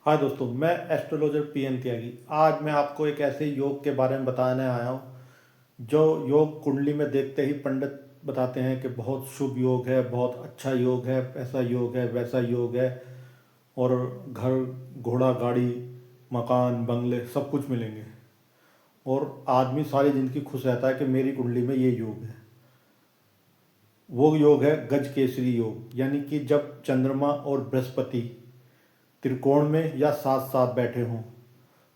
हाँ दोस्तों, मैं एस्ट्रोलॉजर पीएन त्यागी। आज मैं आपको एक ऐसे योग के बारे में बताने आया हूँ जो योग कुंडली में देखते ही पंडित बताते हैं कि बहुत शुभ योग है, बहुत अच्छा योग है, ऐसा योग है, वैसा योग है। और घर, घोड़ा, गाड़ी, मकान, बंगले सब कुछ मिलेंगे। और आदमी सारी ज़िंदगी खुश रहता है कि मेरी कुंडली में ये योग है। वो योग है गज केसरी योग, यानी कि जब चंद्रमा और बृहस्पति त्रिकोण में या साथ साथ बैठे हों,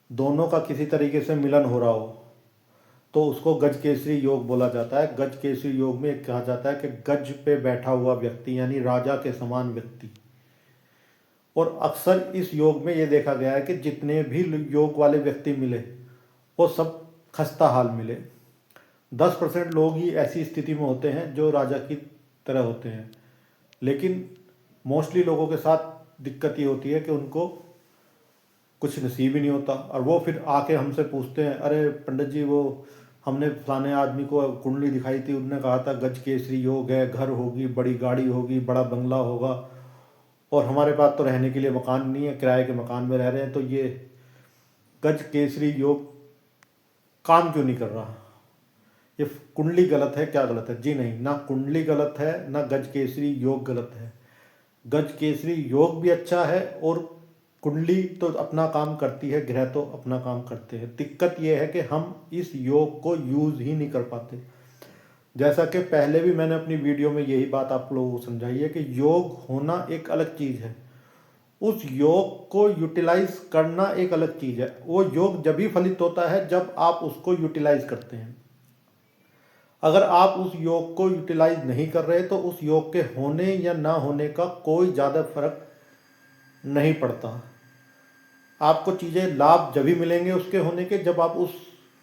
दोनों का किसी तरीके से मिलन हो रहा हो, तो उसको गज केसरी योग बोला जाता है। गज केसरी योग में कहा जाता है कि गज पे बैठा हुआ व्यक्ति यानी राजा के समान व्यक्ति। और अक्सर इस योग में ये देखा गया है कि जितने भी योग वाले व्यक्ति मिले वो सब खस्ता हाल मिले। 10% लोग ही ऐसी स्थिति में होते हैं जो राजा की तरह होते हैं, लेकिन मोस्टली लोगों के साथ दिक्कत ये होती है कि उनको कुछ नसीब ही नहीं होता। और वो फिर आके हमसे पूछते हैं, अरे पंडित जी, वो हमने फलाने आदमी को कुंडली दिखाई थी, उन्होंने कहा था गज केसरी योग है, घर होगी, बड़ी गाड़ी होगी, बड़ा बंगला होगा, और हमारे पास तो रहने के लिए मकान नहीं है, किराए के मकान में रह रहे हैं, तो ये गज केसरी योग काम क्यों नहीं कर रहा? ये कुंडली गलत है, क्या गलत है? जी नहीं, ना कुंडली गलत है, ना गज केसरी योग गलत है। गज केसरी योग भी अच्छा है, और कुंडली तो अपना काम करती है, ग्रह तो अपना काम करते हैं। दिक्कत यह है कि हम इस योग को यूज़ ही नहीं कर पाते। जैसा कि पहले भी मैंने अपनी वीडियो में यही बात आप लोगों को समझाई है कि योग होना एक अलग चीज़ है, उस योग को यूटिलाइज करना एक अलग चीज़ है। वो योग जब भी फलित होता है जब आप उसको यूटिलाइज करते हैं। अगर आप उस योग को यूटिलाइज नहीं कर रहे तो उस योग के होने या ना होने का कोई ज़्यादा फर्क नहीं पड़ता। आपको चीज़ें लाभ जब भी मिलेंगे उसके होने के, जब आप उस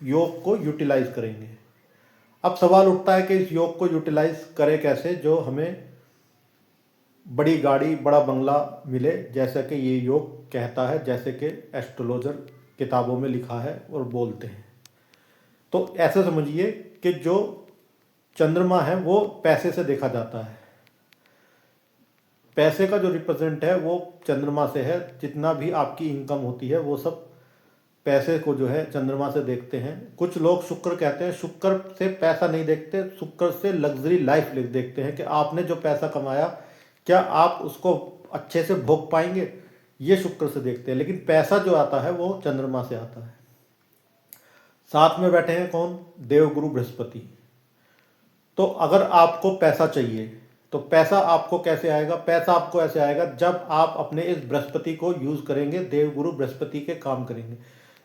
योग को यूटिलाइज करेंगे। अब सवाल उठता है कि इस योग को यूटिलाइज करें कैसे जो हमें बड़ी गाड़ी, बड़ा बंगला मिले, जैसा कि ये योग कहता है, जैसे कि एस्ट्रोलॉजर किताबों में लिखा है और बोलते हैं। तो ऐसे समझिए कि जो चंद्रमा है वो पैसे से देखा जाता है। पैसे का जो रिप्रेजेंट है वो चंद्रमा से है। जितना भी आपकी इनकम होती है वो सब पैसे को जो है चंद्रमा से देखते हैं। कुछ लोग शुक्र कहते हैं, शुक्र से पैसा नहीं देखते, शुक्र से लग्जरी लाइफ देखते हैं कि आपने जो पैसा कमाया क्या आप उसको अच्छे से भोग पाएंगे, ये शुक्र से देखते हैं। लेकिन पैसा जो आता है वो चंद्रमा से आता है। साथ में बैठे हैं कौन? देवगुरु बृहस्पति। तो अगर आपको पैसा चाहिए तो पैसा आपको कैसे आएगा? पैसा आपको ऐसे आएगा जब आप अपने इस बृहस्पति को यूज करेंगे, देवगुरु बृहस्पति के काम करेंगे।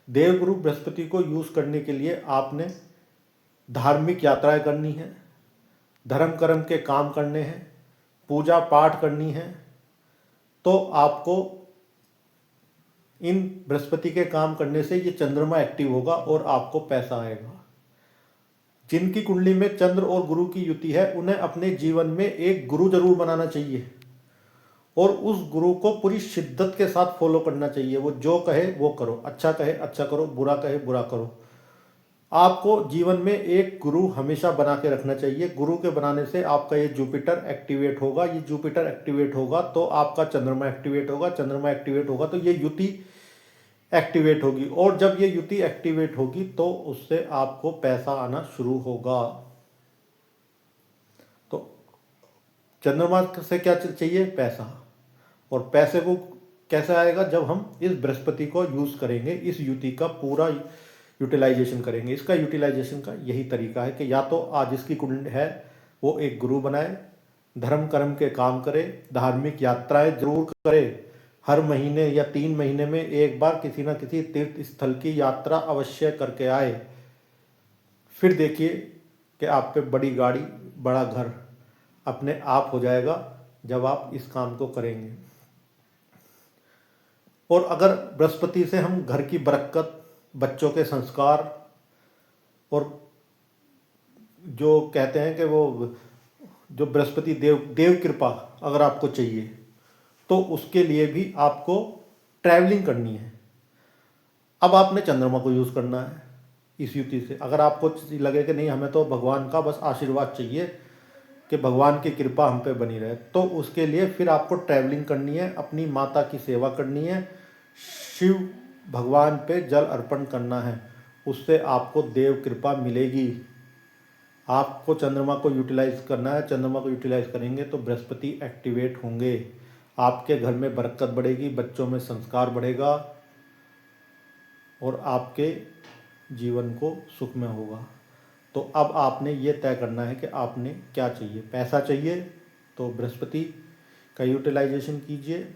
देवगुरु बृहस्पति को यूज करने के लिए आपने धार्मिक यात्राएं करनी है, धर्म कर्म के काम करने हैं, पूजा पाठ करनी है, तो आपको इन बृहस्पति के काम करने से ये चंद्रमा एक्टिव होगा और आपको पैसा आएगा। जिनकी कुंडली में चंद्र और गुरु की युति है उन्हें अपने जीवन में एक गुरु जरूर बनाना चाहिए और उस गुरु को पूरी शिद्दत के साथ फॉलो करना चाहिए। वो जो कहे वो करो, अच्छा कहे अच्छा करो, बुरा कहे बुरा करो। आपको जीवन में एक गुरु हमेशा बना के रखना चाहिए। गुरु के बनाने से आपका ये जुपिटर एक्टिवेट होगा, ये जुपिटर एक्टिवेट होगा तो आपका चंद्रमा एक्टिवेट होगा, चंद्रमा एक्टिवेट होगा तो ये युति एक्टिवेट होगी, और जब ये युति एक्टिवेट होगी तो उससे आपको पैसा आना शुरू होगा। तो चंद्रमा से क्या चाहिए? पैसा। और पैसे को कैसे आएगा? जब हम इस बृहस्पति को यूज करेंगे, इस युति का पूरा यूटिलाइजेशन करेंगे। इसका यूटिलाइजेशन का यही तरीका है कि या तो आज जिसकी कुंडली है वो एक गुरु बनाए, धर्म कर्म के काम करे, धार्मिक यात्राएं जरूर करे, हर महीने या 3 महीने में एक बार किसी न किसी तीर्थ स्थल की यात्रा अवश्य करके आए। फिर देखिए कि आप पे बड़ी गाड़ी, बड़ा घर अपने आप हो जाएगा जब आप इस काम को करेंगे। और अगर बृहस्पति से हम घर की बरकत, बच्चों के संस्कार, और जो कहते हैं कि वो जो बृहस्पति देव कृपा अगर आपको चाहिए तो उसके लिए भी आपको ट्रैवलिंग करनी है। अब आपने चंद्रमा को यूज़ करना है इस युति से। अगर आपको लगे कि नहीं, हमें तो भगवान का बस आशीर्वाद चाहिए कि भगवान की कृपा हम पे बनी रहे, तो उसके लिए फिर आपको ट्रैवलिंग करनी है, अपनी माता की सेवा करनी है, शिव भगवान पे जल अर्पण करना है, उससे आपको देव कृपा मिलेगी। आपको चंद्रमा को यूटिलाइज करना है, चंद्रमा को यूटिलाइज करेंगे तो बृहस्पति एक्टिवेट होंगे, आपके घर में बरकत बढ़ेगी, बच्चों में संस्कार बढ़ेगा और आपके जीवन को सुखमय होगा। तो अब आपने ये तय करना है कि आपने क्या चाहिए। पैसा चाहिए तो बृहस्पति का यूटिलाइजेशन कीजिए,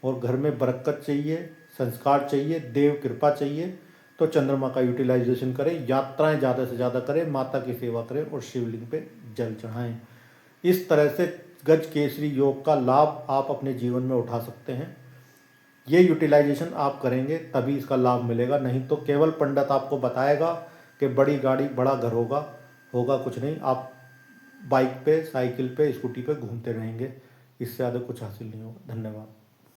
और घर में बरकत चाहिए, संस्कार चाहिए, देव कृपा चाहिए तो चंद्रमा का यूटिलाइजेशन करें, यात्राएं ज़्यादा से ज़्यादा करें, माता की सेवा करें और शिवलिंग पे जल चढ़ाएं। इस तरह से गज केसरी योग का लाभ आप अपने जीवन में उठा सकते हैं। ये यूटिलाइजेशन आप करेंगे तभी इसका लाभ मिलेगा, नहीं तो केवल पंडित आपको बताएगा कि बड़ी गाड़ी बड़ा घर होगा, होगा कुछ नहीं। आप बाइक पे, साइकिल पे, स्कूटी पे घूमते रहेंगे, इससे ज़्यादा कुछ हासिल नहीं होगा। धन्यवाद।